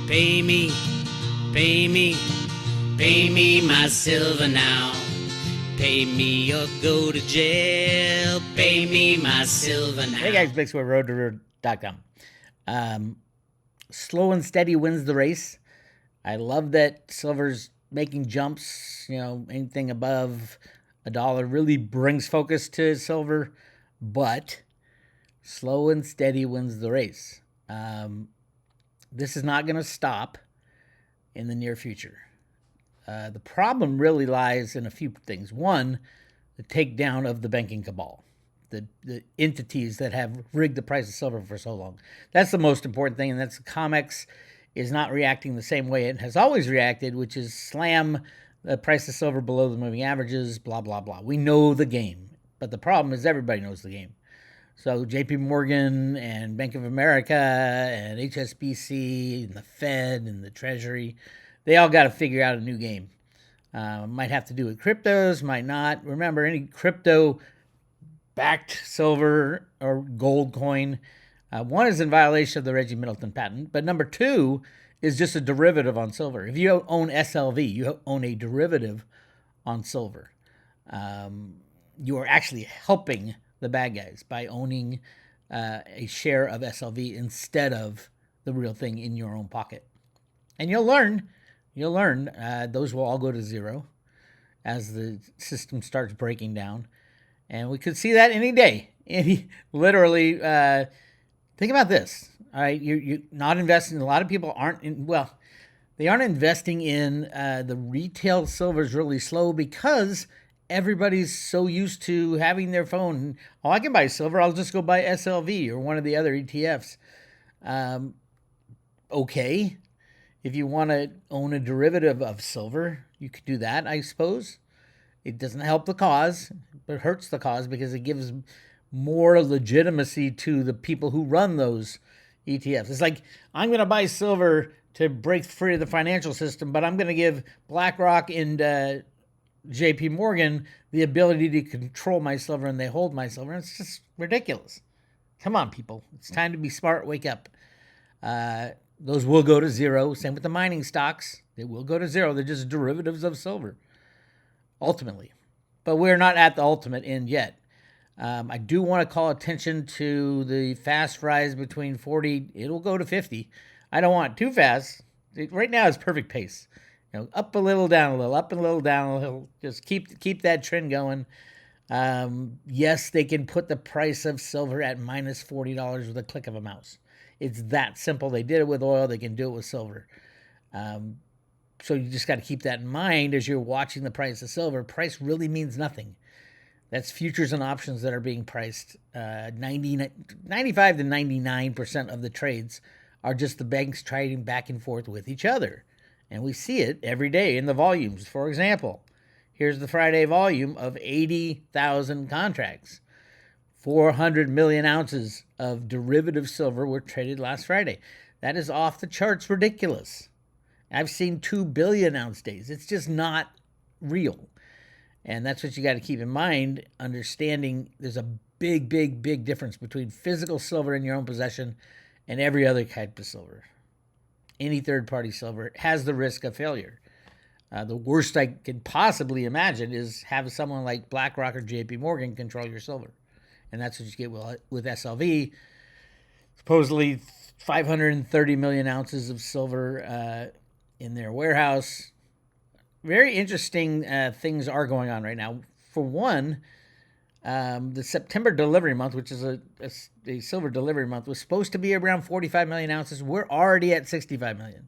Pay me, pay me, pay me my silver now. Pay me or go to jail. Pay me my silver now. Hey guys, Bix Weir, roadtoroad.com. Slow and steady wins the race. I love that silver's making jumps. You know, anything above $1 really brings focus to silver, but slow and steady wins the race. This is not going to stop in the near future. The problem really lies in a few things. One, the takedown of the banking cabal, the entities that have rigged the price of silver for so long. That's the most important thing, and that's the COMEX is not reacting the same way it has always reacted, which is slam the price of silver below the moving averages, blah, blah, blah. We know the game, but the problem is everybody knows the game. So JP Morgan and Bank of America and HSBC and the Fed and the Treasury, they all got to figure out a new game. Might have to do with cryptos, might not. Remember, any crypto-backed silver or gold coin, one is in violation of the Reggie Middleton patent, but number two is just a derivative on silver. If you own SLV, you own a derivative on silver. You are actually helping the bad guys by owning a share of SLV instead of the real thing in your own pocket. And you'll learn those will all go to zero as the system starts breaking down. And we could see that any day. Literally, think about this. All right, you're not investing. A lot of people aren't they aren't investing in the retail. Silver is really slow because everybody's so used to having their phone. Oh, I can buy silver. I'll just go buy SLV or one of the other ETFs. Okay. If you want to own a derivative of silver, you could do that, I suppose. It doesn't help the cause, but it hurts the cause because it gives more legitimacy to the people who run those ETFs. It's like, I'm going to buy silver to break free of the financial system, but I'm going to give BlackRock and JP Morgan the ability to control my silver, and they hold my silver. It's just ridiculous. Come on, people. It's time to be smart. Wake up. Those will go to zero. Same with the mining stocks. They will go to zero. They're just derivatives of silver, ultimately. But we're not at the ultimate end yet. I do want to call attention to the fast rise between 40. It'll go to 50. I don't want it too fast. Right now it's perfect pace. You know, up a little, down a little, up a little, down a little. Just keep that trend going. Yes, they can put the price of silver at minus $40 with a click of a mouse. It's that simple. They did it with oil. They can do it with silver. So you just got to keep that in mind as you're watching the price of silver. Price really means nothing. That's futures and options that are being priced. 95 to 99% of the trades are just the banks trading back and forth with each other. And we see it every day in the volumes. For example, here's the Friday volume of 80,000 contracts. 400 million ounces of derivative silver were traded last Friday. That is off the charts ridiculous. I've seen 2 billion ounce days. It's just not real. And that's what you got to keep in mind, understanding there's a big, big, big difference between physical silver in your own possession and every other type of silver. Any third-party silver has the risk of failure. The worst I could possibly imagine is have someone like BlackRock or JP Morgan control your silver. And that's what you get with SLV. Supposedly 530 million ounces of silver in their warehouse. Very interesting things are going on right now. For one, the September delivery month, which is a silver delivery month, was supposed to be around 45 million ounces. We're already at 65 million.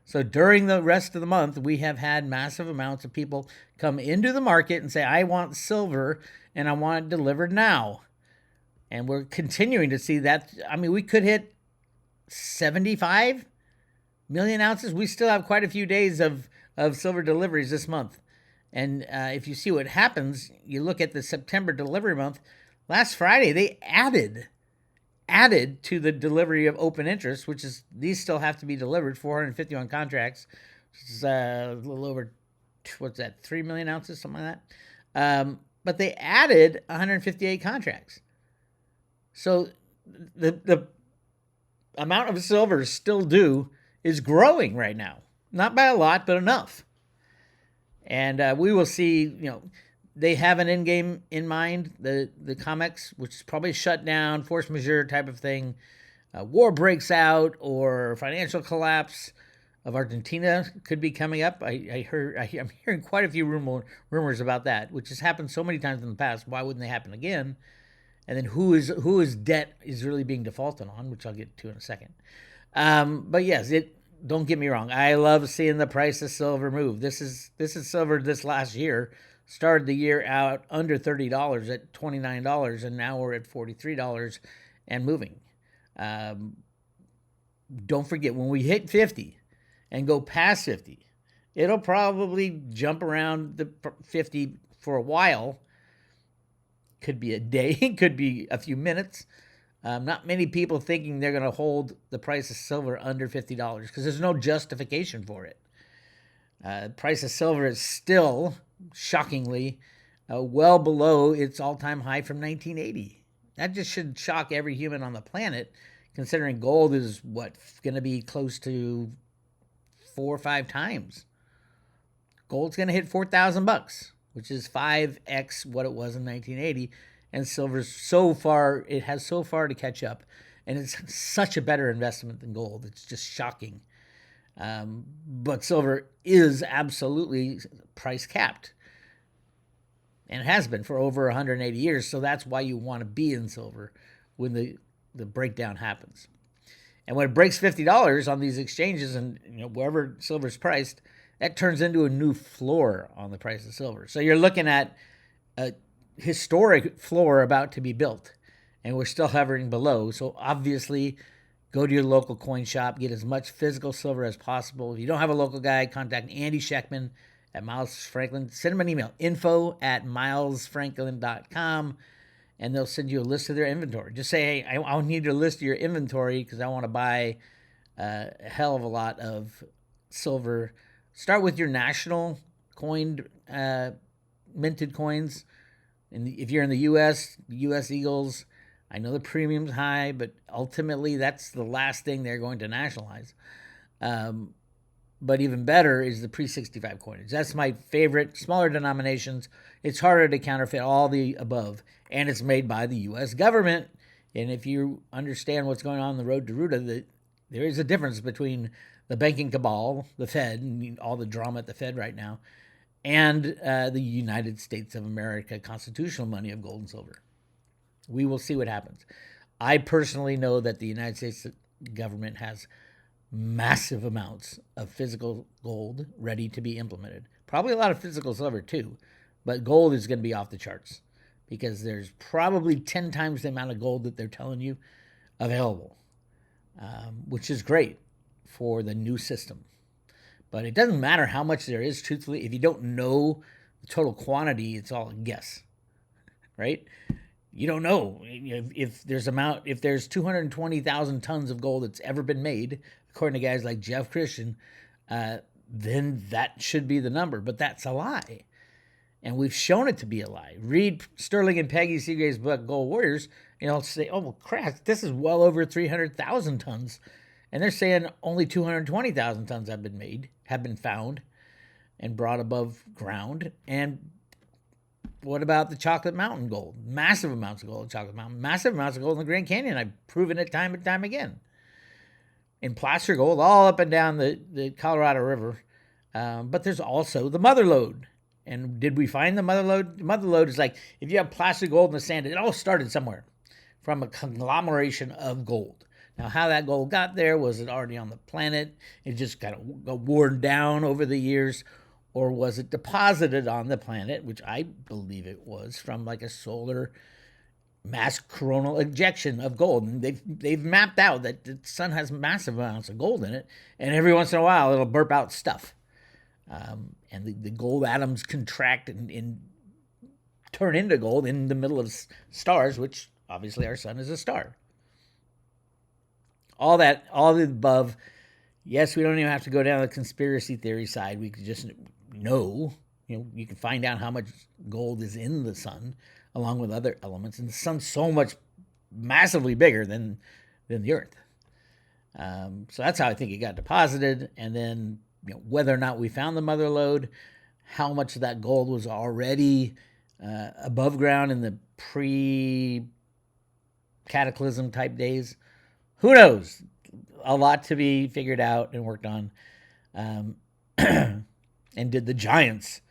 So during the rest of the month, we have had massive amounts of people come into the market and say, I want silver and I want it delivered now. And we're continuing to see that. I mean, we could hit 75 million ounces. We still have quite a few days of silver deliveries this month. And if you see what happens, you look at the September delivery month. Last Friday, they added to the delivery of open interest, which is these still have to be delivered, 451 contracts, which is a little over, 3 million ounces, something like that. But they added 158 contracts. So the amount of silver still due is growing right now. Not by a lot, but enough. And we will see, they have an end game in mind, the COMEX, which is probably shut down, force majeure type of thing. War breaks out or financial collapse of Argentina could be coming up. I'm hearing quite a few rumors about that, which has happened so many times in the past. Why wouldn't they happen again? And then whose debt is really being defaulted on, which I'll get to in a second. But yes, don't get me wrong. I love seeing the price of silver move. This is silver this last year. Started the year out under $30 at $29, and now we're at $43 and moving. Don't forget, when we hit 50 and go past 50, it'll probably jump around the 50 for a while. Could be a day, could be a few minutes. Not many people thinking they're going to hold the price of silver under $50 because there's no justification for it. The price of silver is still, shockingly, well below its all-time high from 1980. That just should shock every human on the planet, considering gold is, going to be close to 4 or 5 times. Gold's going to hit $4,000, which is 5x what it was in 1980. And silver's it has so far to catch up. And it's such a better investment than gold. It's just shocking. But silver is absolutely price capped. And it has been for over 180 years. So that's why you want to be in silver when the breakdown happens. And when it breaks $50 on these exchanges and wherever silver's priced, that turns into a new floor on the price of silver. So you're looking at a historic floor about to be built, and we're still hovering below. So obviously, go to your local coin shop, get as much physical silver as possible. If you don't have a local guy, contact Andy Scheckman at Miles Franklin. Send him an email, info@milesfranklin.com, and they'll send you a list of their inventory. Just say, hey, I'll need a list of your inventory because I want to buy a hell of a lot of silver. Start with your national coined, minted coins. If you're in the U.S., U.S. Eagles, I know the premium's high, but ultimately that's the last thing they're going to nationalize. But even better is the pre-65 coinage. That's my favorite. Smaller denominations. It's harder to counterfeit all the above, and it's made by the U.S. government. And if you understand what's going on the road to Ruta, there is a difference between the banking cabal, the Fed, and all the drama at the Fed right now, and the United States of America constitutional money of gold and silver. We will see what happens. I personally know that the United States government has massive amounts of physical gold ready to be implemented. Probably a lot of physical silver too, but gold is going to be off the charts because there's probably 10 times the amount of gold that they're telling you available, which is great for the new system. But it doesn't matter how much there is, truthfully. If you don't know the total quantity, it's all a guess, right? You don't know if there's 220,000 tons of gold that's ever been made, according to guys like Jeff Christian, then that should be the number. But that's a lie. And we've shown it to be a lie. Read Sterling and Peggy Seagrave's book, Gold Warriors, and you'll say, oh, well, crap, this is well over 300,000 tons. And they're saying only 220,000 tons have been found and brought above ground. And what about the Chocolate Mountain gold? Massive amounts of gold in Chocolate Mountain. Massive amounts of gold in the Grand Canyon. I've proven it time and time again. In placer gold, all up and down the Colorado River. But there's also the mother lode. And did we find the mother lode? The mother lode is like, if you have placer gold in the sand, it all started somewhere from a conglomeration of gold. Now, how that gold got there, was it already on the planet? It just kind of got worn down over the years? Or was it deposited on the planet, which I believe it was, from like a solar mass coronal ejection of gold? And they've mapped out that the sun has massive amounts of gold in it, and every once in a while it'll burp out stuff. And the gold atoms contract and turn into gold in the middle of stars, which obviously our sun is a star. All the above. Yes, we don't even have to go down the conspiracy theory side. We could just know, you can find out how much gold is in the sun along with other elements. And the sun's so much massively bigger than the earth. So that's how I think it got deposited. And then whether or not we found the mother lode, how much of that gold was already above ground in the pre-cataclysm type days, who knows? A lot to be figured out and worked on. And did the giants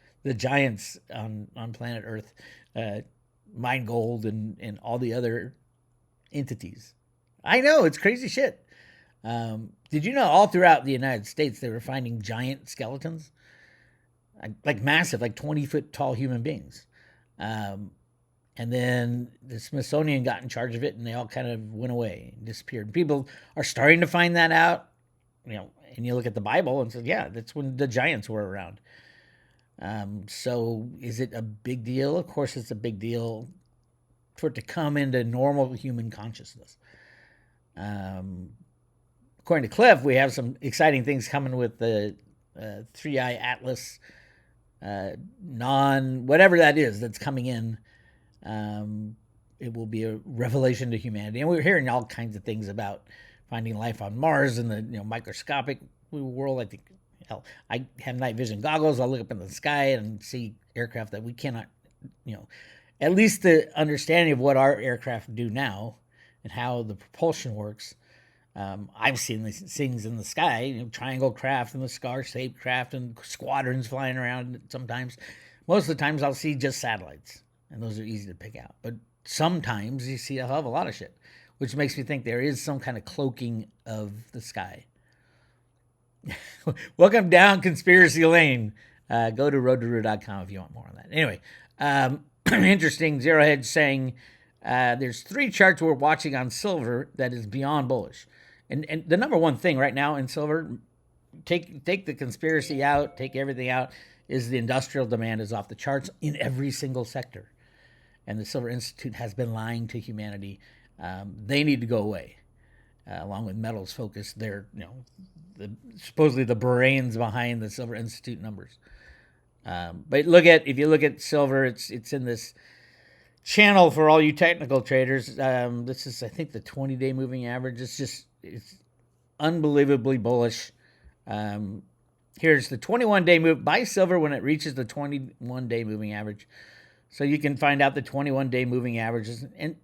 on planet Earth mine gold and all the other entities? I know, it's crazy shit. Did you know all throughout the United States they were finding giant skeletons? Like massive, like 20-foot tall human beings. And then the Smithsonian got in charge of it, and they all kind of went away, disappeared. People are starting to find that out, and you look at the Bible and say, yeah, that's when the giants were around. So is it a big deal? Of course it's a big deal for it to come into normal human consciousness. According to Cliff, we have some exciting things coming with the 3-eye Atlas, whatever that is that's coming in. It will be a revelation to humanity. And we're hearing all kinds of things about finding life on Mars in the microscopic world. I think, hell, I have night vision goggles. I'll look up in the sky and see aircraft that we cannot, at least the understanding of what our aircraft do now and how the propulsion works. I've seen these things in the sky, triangle craft and the star-shaped craft and squadrons flying around sometimes. Most of the times I'll see just satellites, and those are easy to pick out. But sometimes you see a hell of a lot of shit, which makes me think there is some kind of cloaking of the sky. Welcome down Conspiracy Lane. Go to roadtoroot.com if you want more on that. Anyway, interesting. Zero Hedge saying there's 3 charts we're watching on silver that is beyond bullish. And the number one thing right now in silver, take the conspiracy out, take everything out, is the industrial demand is off the charts in every single sector. And the Silver Institute has been lying to humanity. They need to go away, along with Metals Focus. They're, supposedly the brains behind the Silver Institute numbers. But if you look at silver, it's in this channel for all you technical traders. This is, I think, the 20-day moving average. It's unbelievably bullish. Here's the 21-day move. Buy silver when it reaches the 21-day moving average. So you can find out the 21-day moving averages. And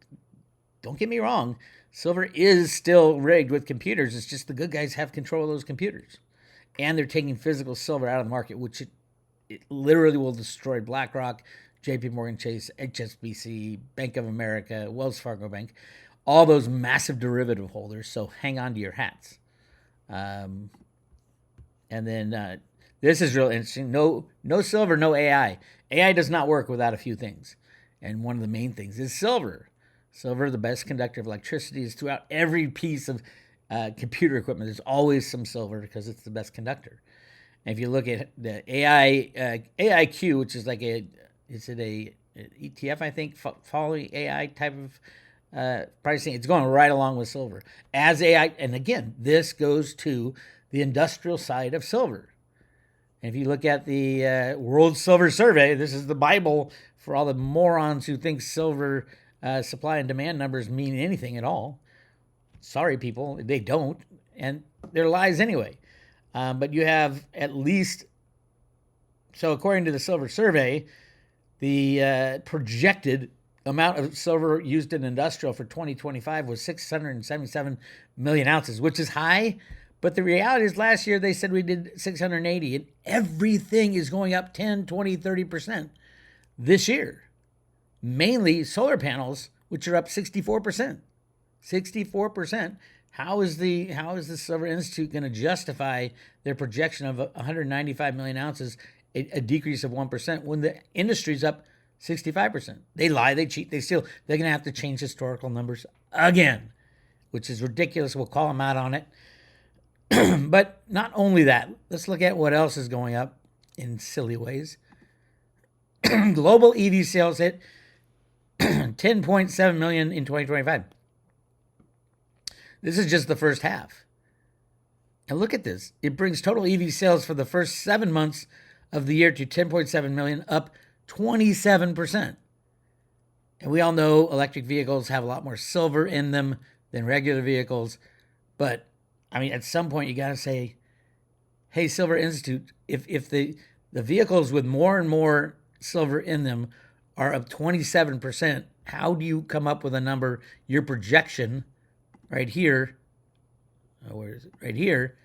don't get me wrong, silver is still rigged with computers. It's just the good guys have control of those computers. And they're taking physical silver out of the market, which it literally will destroy BlackRock, JP Morgan Chase, HSBC, Bank of America, Wells Fargo Bank, all those massive derivative holders. So hang on to your hats. And then this is real interesting. No silver, no AI. AI does not work without a few things. And one of the main things is silver. Silver, the best conductor of electricity, is throughout every piece of computer equipment. There's always some silver because it's the best conductor. And if you look at the AIQ, which is like a ETF, I think, following AI type of pricing, it's going right along with silver. As AI, and again, this goes to the industrial side of silver. And if you look at the World Silver Survey, this is the Bible for all the morons who think silver supply and demand numbers mean anything at all. Sorry, people, they don't. And they're lies anyway. But you have at least, so according to the Silver Survey, the projected amount of silver used in industrial for 2025 was 677 million ounces, which is high. But the reality is last year they said we did 680, and everything is going up 10, 20, 30% this year. Mainly solar panels, which are up 64%. 64%. How is the Silver Institute going to justify their projection of 195 million ounces, a decrease of 1%, when the industry's up 65%? They lie, they cheat, they steal. They're going to have to change historical numbers again, which is ridiculous. We'll call them out on it. But not only that, let's look at what else is going up in silly ways. Global EV sales hit 10.7 million in 2025. This is just the first half. And look at this. It brings total EV sales for the first 7 months of the year to 10.7 million, up 27%. And we all know electric vehicles have a lot more silver in them than regular vehicles. But I mean, at some point you got to say, hey, Silver Institute, if the vehicles with more and more silver in them are up 27%, how do you come up with a number, your projection right here, where is it? Right here,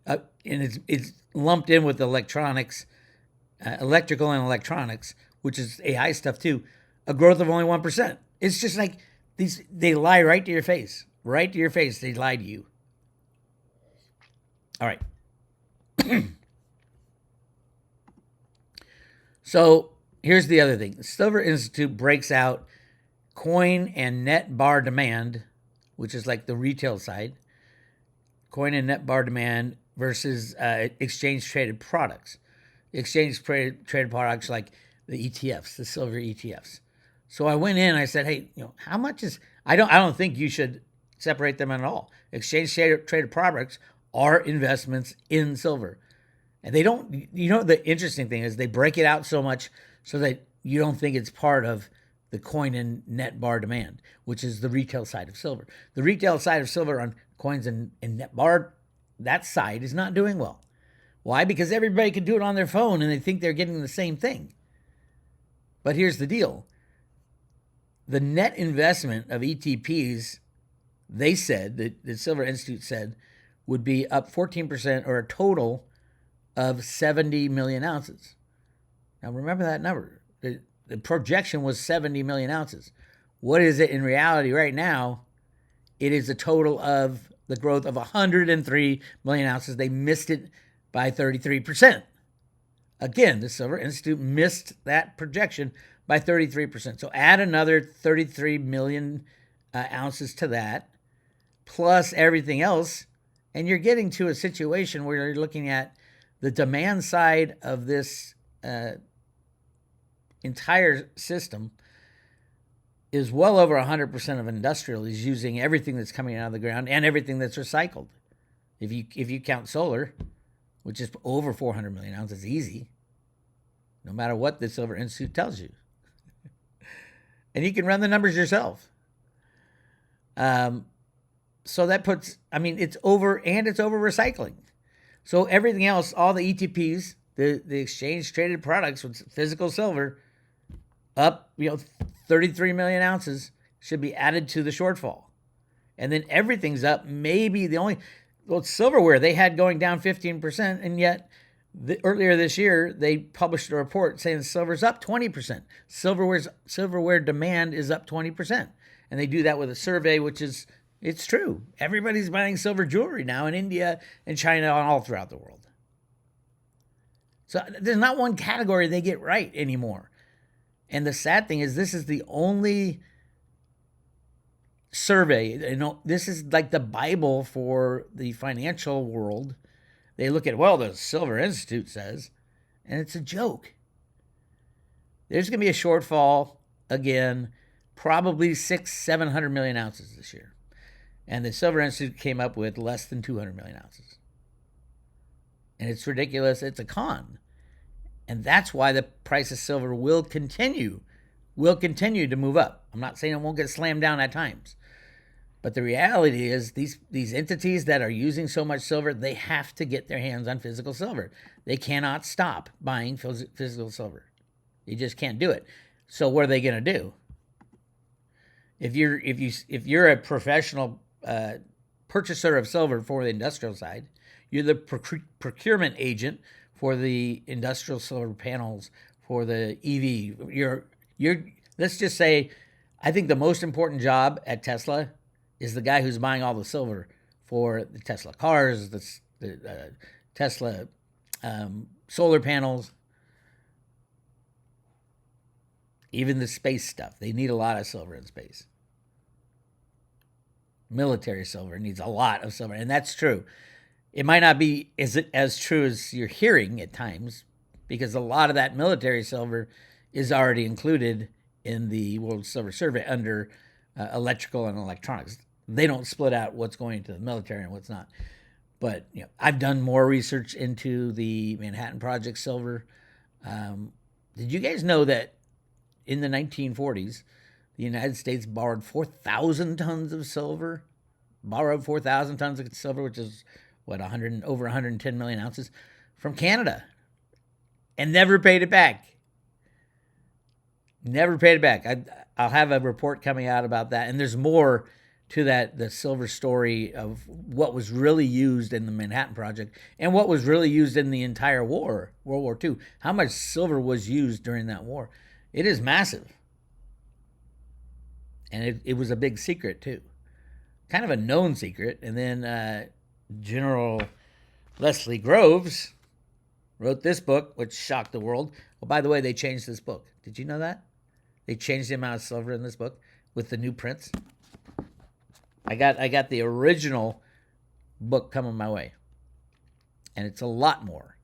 and it's lumped in with electronics, electrical and electronics, which is AI stuff too, a growth of only 1%. It's just like they lie right to your face. Right to your face, they lie to you. All right. So here's the other thing. The Silver Institute breaks out coin and net bar demand, which is like the retail side, coin and net bar demand versus exchange traded products. Exchange traded products like the ETFs, the silver ETFs. So I went in and I said, hey, how much is, I don't think you should separate them at all. Exchange traded products are investments in silver. And they don't, the interesting thing is they break it out so much so that you don't think it's part of the coin and net bar demand, which is the retail side of silver. The retail side of silver on coins and net bar, that side is not doing well. Why? Because everybody can do it on their phone and they think they're getting the same thing. But here's the deal. The net investment of ETPs, they said, the Silver Institute said, would be up 14% or a total of 70 million ounces. Now remember that number. The projection was 70 million ounces. What is it in reality right now? It is a total of the growth of 103 million ounces. They missed it by 33%. Again, the Silver Institute missed that projection by 33%. So add another 33 million ounces to that, plus everything else, and you're getting to a situation where you're looking at the demand side of this entire system is well over 100% of industrial is using everything that's coming out of the ground and everything that's recycled. If you count solar, which is over 400 million ounces, easy, no matter what the Silver Institute tells you. And you can run the numbers yourself. So that puts, it's over, and it's over recycling. So everything else, all the ETPs, the exchange traded products with physical silver, up 33 million ounces should be added to the shortfall. And then everything's up. Maybe the only, silverware they had going down 15%, and yet earlier this year they published a report saying silver's up 20%. Silverware demand is up 20%. And they do that with a survey, which is, it's true. Everybody's buying silver jewelry now in India and China and all throughout the world. So there's not one category they get right anymore. And the sad thing is this is the only survey, this is like the Bible for the financial world. They look at, the Silver Institute says, and it's a joke. There's going to be a shortfall again, probably 700 million ounces this year. And the Silver Institute came up with less than 200 million ounces. And it's ridiculous. It's a con. And that's why the price of silver will continue to move up. I'm not saying it won't get slammed down at times. But the reality is these entities that are using so much silver, they have to get their hands on physical silver. They cannot stop buying physical silver. You just can't do it. So what are they going to do? If you're a professional purchaser of silver for the industrial side, you're the procurement agent for the industrial solar panels, for the EV. You're let's just say, I think the most important job at Tesla is the guy who's buying all the silver for the Tesla cars, the Tesla solar panels, even the space stuff. They need a lot of silver in space. Military silver needs a lot of silver, and that's true. It might not be as true as you're hearing at times, because a lot of that military silver is already included in the World Silver Survey under electrical and electronics. They don't split out what's going to the military and what's not. But I've done more research into the Manhattan Project silver. Did you guys know that in the 1940s, the United States borrowed 4,000 tons of silver borrowed 4,000 tons of silver, which is what, over 110 million ounces, from Canada, and never paid it back. Never paid it back. I'll have a report coming out about that, and there's more to that, the silver story of what was really used in the Manhattan Project and what was really used in the entire war, World War II. How much silver was used during that war? It is massive. And it was a big secret, too. Kind of a known secret. And then General Leslie Groves wrote this book, which shocked the world. Well, by the way, they changed this book. Did you know that? They changed the amount of silver in this book with the new prints. I got the original book coming my way, and it's a lot more.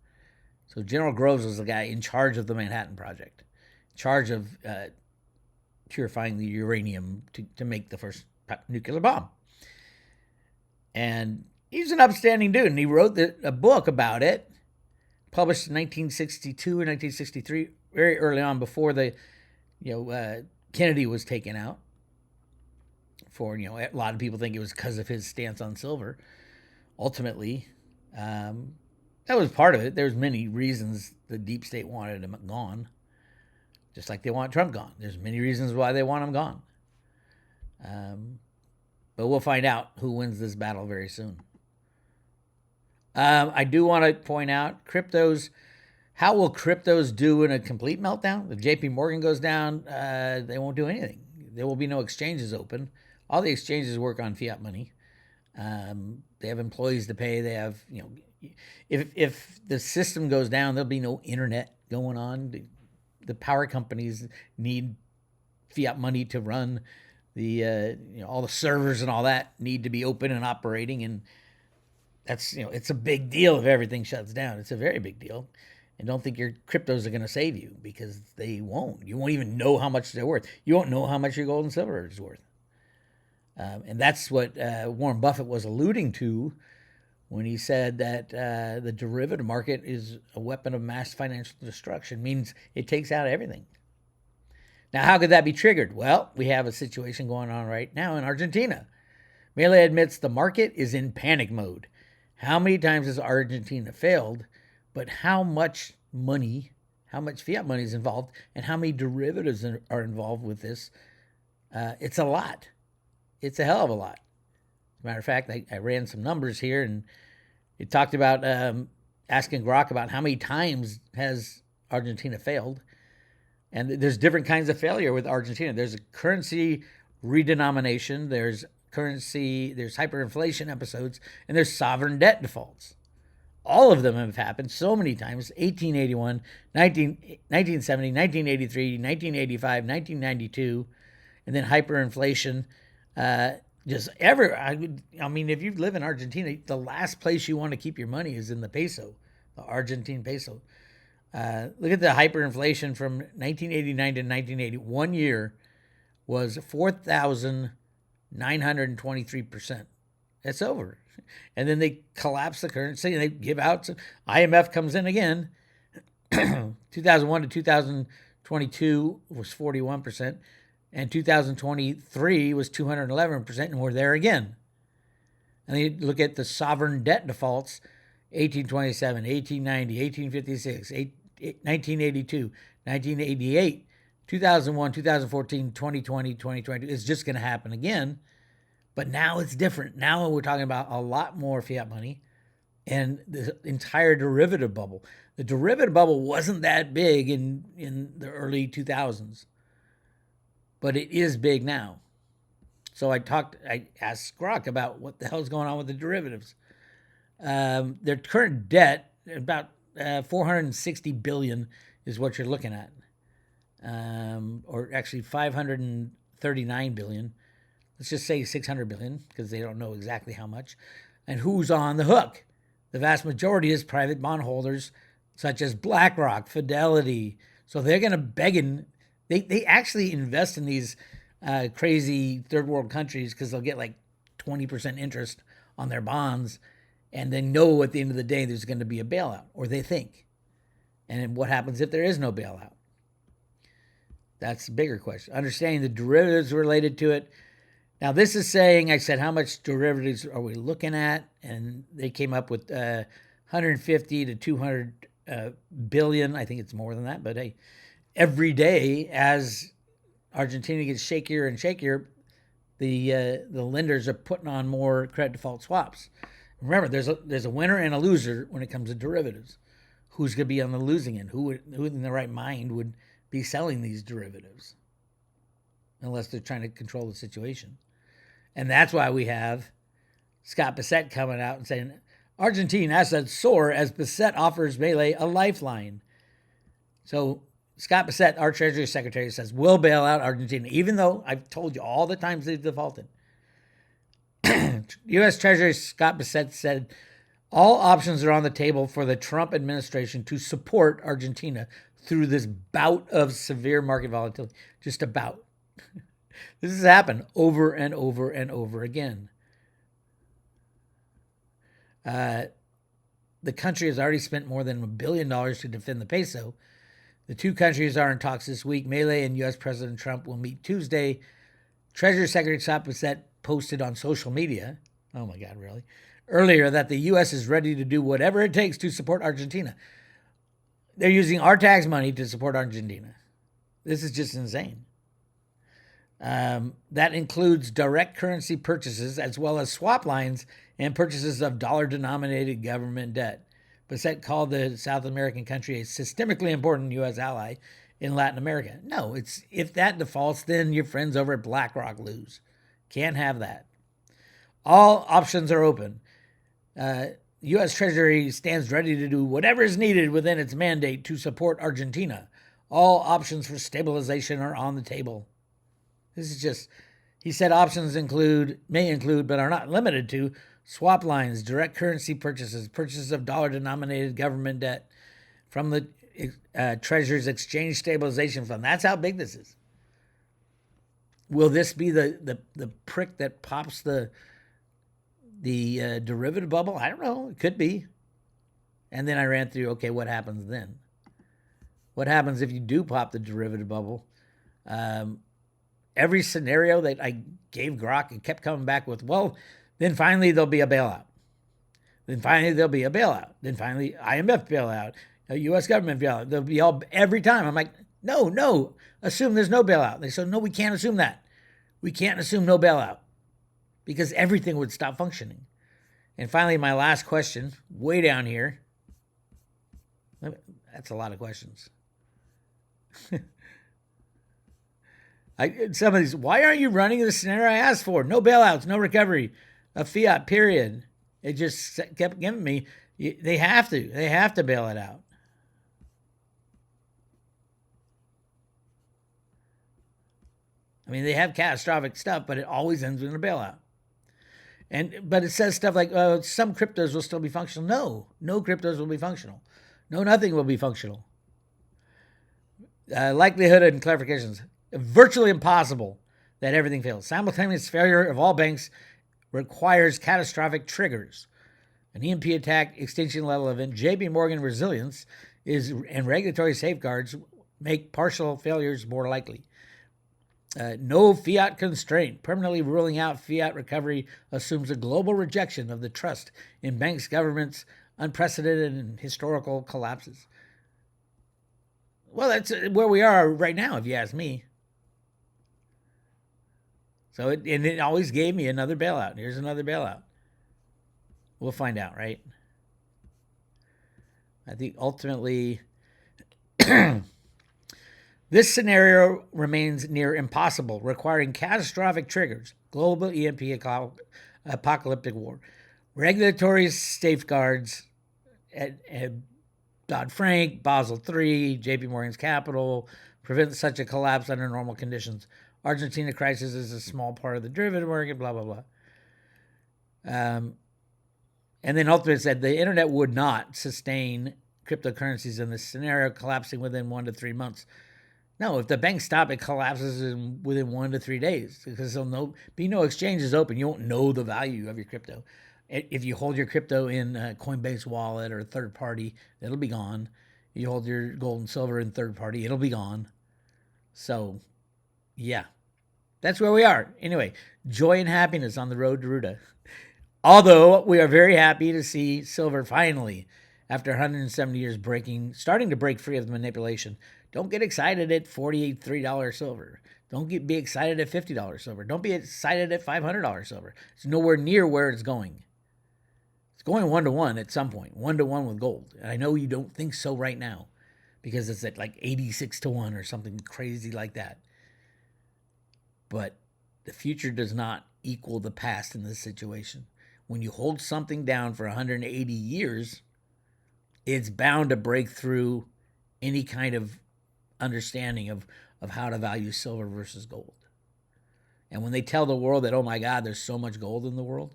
So General Groves was the guy in charge of the Manhattan Project, in charge of purifying the uranium to make the first nuclear bomb. And he's an upstanding dude, and he wrote a book about it, published in 1962 or 1963, very early on, before Kennedy was taken out. A lot of people think it was because of his stance on silver. Ultimately, that was part of it. There's many reasons the deep state wanted him gone, just like they want Trump gone. There's many reasons why they want him gone. But we'll find out who wins this battle very soon. I do want to point out cryptos. How will cryptos do in a complete meltdown? If JP Morgan goes down, they won't do anything. There will be no exchanges open. All the exchanges work on fiat money. They have employees to pay. They have, if the system goes down, there'll be no internet going on. The power companies need fiat money to run. All the servers and all that need to be open and operating. And that's, it's a big deal if everything shuts down. It's a very big deal. And don't think your cryptos are going to save you, because they won't. You won't even know how much they're worth. You won't know how much your gold and silver is worth. And that's what Warren Buffett was alluding to when he said that the derivative market is a weapon of mass financial destruction. Means it takes out everything. Now, how could that be triggered? Well, we have a situation going on right now in Argentina. Milei admits the market is in panic mode. How many times has Argentina failed? But how much money, how much fiat money is involved, and how many derivatives are involved with this? It's a lot. It's a hell of a lot. As a matter of fact, I ran some numbers here, and it talked about asking Grok about how many times has Argentina failed. And there's different kinds of failure with Argentina. There's a currency redenomination, there's hyperinflation episodes, and there's sovereign debt defaults. All of them have happened so many times: 1881, 1970, 1983, 1985, 1992, and then hyperinflation. If you live in Argentina, the last place you want to keep your money is in the peso, the Argentine peso. Look at the hyperinflation from 1989 to 1980. 1 year was 4,923%. That's over. And then they collapse the currency and they give out. IMF comes in again. 2001 to 2022 was 41%. And 2023 was 211%. And we're there again. And then you look at the sovereign debt defaults: 1827, 1890, 1856, 1982, 1988, 2001, 2014, 2020, 2022. It's just going to happen again. But now it's different. Now we're talking about a lot more fiat money and the entire derivative bubble. The derivative bubble wasn't that big in the early 2000s, but it is big now. So I asked Grok about what the hell's going on with the derivatives. Their current debt, about 460 billion is what you're looking at. Or actually 539 billion. Let's just say 600 billion, because they don't know exactly how much. And who's on the hook? The vast majority is private bondholders, such as BlackRock, Fidelity. So they're going to begging. They actually invest in these crazy third world countries because they'll get like 20% interest on their bonds, and they know at the end of the day there's going to be a bailout, or they think. And what happens if there is no bailout? That's the bigger question. Understanding the derivatives related to it. Now, this is saying, I said, how much derivatives are we looking at? And they came up with 150 to 200 billion. I think it's more than that. But hey, every day as Argentina gets shakier and shakier, the lenders are putting on more credit default swaps. Remember, there's a winner and a loser when it comes to derivatives. Who's going to be on the losing end? Who in their right mind would be selling these derivatives? Unless they're trying to control the situation. And that's why we have Scott Bissett coming out and saying, Argentine assets soar as Bissett offers Melee a lifeline. So Scott Bissett, our Treasury Secretary, says, we'll bail out Argentina, even though I've told you all the times they've defaulted. U.S. Treasury Scott Bissett said, all options are on the table for the Trump administration to support Argentina through this bout of severe market volatility. Just a bout. This has happened over and over and over again. The country has already spent more than $1 billion to defend the peso. The two countries are in talks this week. Melee and U.S. President Trump will meet Tuesday. Treasury Secretary Scott Bissett posted on social media, oh my God, really, earlier that the U.S. is ready to do whatever it takes to support Argentina. They're using our tax money to support Argentina. This is just insane. That includes direct currency purchases as well as swap lines and purchases of dollar-denominated government debt. Bissett called the South American country a systemically important U.S. ally in Latin America. No, it's if that defaults, then your friends over at BlackRock lose. Can't have that. All options are open. U.S. Treasury stands ready to do whatever is needed within its mandate to support Argentina. All options for stabilization are on the table. This is just, he said options may include, but are not limited to, swap lines, direct currency purchases, purchases of dollar-denominated government debt from the Treasury's Exchange Stabilization Fund. That's how big this is. Will this be the prick that pops the derivative bubble? I don't know. It could be. And then I ran through, okay, what happens then? What happens if you do pop the derivative bubble? Every scenario that I gave Grok and kept coming back with, well, then finally there'll be a bailout. Then finally there'll be a bailout. Then finally IMF bailout, a U.S. government bailout. There'll be all every time. I'm like, no, assume there's no bailout. They said, no, we can't assume that. We can't assume no bailout because everything would stop functioning. And finally, my last question, way down here. That's a lot of questions. Some of these, why aren't you running the scenario I asked for? No bailouts, no recovery, a fiat, period. It just kept giving me, they have to bail it out. I mean, they have catastrophic stuff, but it always ends in a bailout. But it says stuff like, some cryptos will still be functional. No cryptos will be functional. No, nothing will be functional. Likelihood and clarifications. Virtually impossible that everything fails. Simultaneous failure of all banks requires catastrophic triggers. An EMP attack, extinction level event, JP Morgan resilience and regulatory safeguards make partial failures more likely. No fiat constraint. Permanently ruling out fiat recovery assumes a global rejection of the trust in banks, governments, unprecedented and historical collapses. Well, that's where we are right now, if you ask me. So it always gave me another bailout. Here's another bailout. We'll find out, right? I think ultimately this scenario remains near impossible, requiring catastrophic triggers, global EMP apocalyptic war, regulatory safeguards, Dodd-Frank, Basel III, JP Morgan's capital, prevent such a collapse under normal conditions. Argentina crisis is a small part of the derivative market, blah, blah, blah. And then ultimately said the internet would not sustain cryptocurrencies in this scenario, collapsing within 1 to 3 months. No, if the banks stop, it collapses within 1 to 3 days because there'll be no exchanges open. You won't know the value of your crypto. If you hold your crypto in a Coinbase wallet or a third party, it'll be gone. You hold your gold and silver in third party, it'll be gone. So, yeah. That's where we are. Anyway, joy and happiness on the road to Ruta. Although we are very happy to see silver finally, after 170 years, starting to break free of the manipulation. Don't get excited at $43 silver. Don't be excited at $50 silver. Don't be excited at $500 silver. It's nowhere near where it's going. It's going 1-to-1 at some point, 1-to-1 with gold. And I know you don't think so right now because it's at like 86-to-1 or something crazy like that. But the future does not equal the past in this situation. When you hold something down for 180 years, it's bound to break through any kind of understanding of how to value silver versus gold. And when they tell the world that, oh my God, there's so much gold in the world,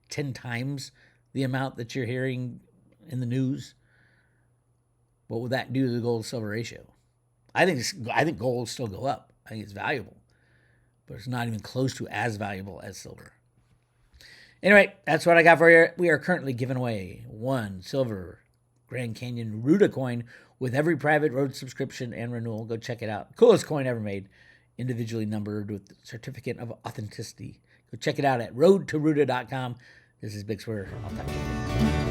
10 times the amount that you're hearing in the news, what would that do to the gold-silver ratio? I think gold will still go up. I think it's valuable, but it's not even close to as valuable as silver. Anyway, that's what I got for you. We are currently giving away 1 silver Grand Canyon Ruta coin with every private road subscription and renewal. Go check it out. Coolest coin ever made. Individually numbered with certificate of authenticity. Go check it out at roadtoruta.com. This is Bix Weir. I'll talk to you later.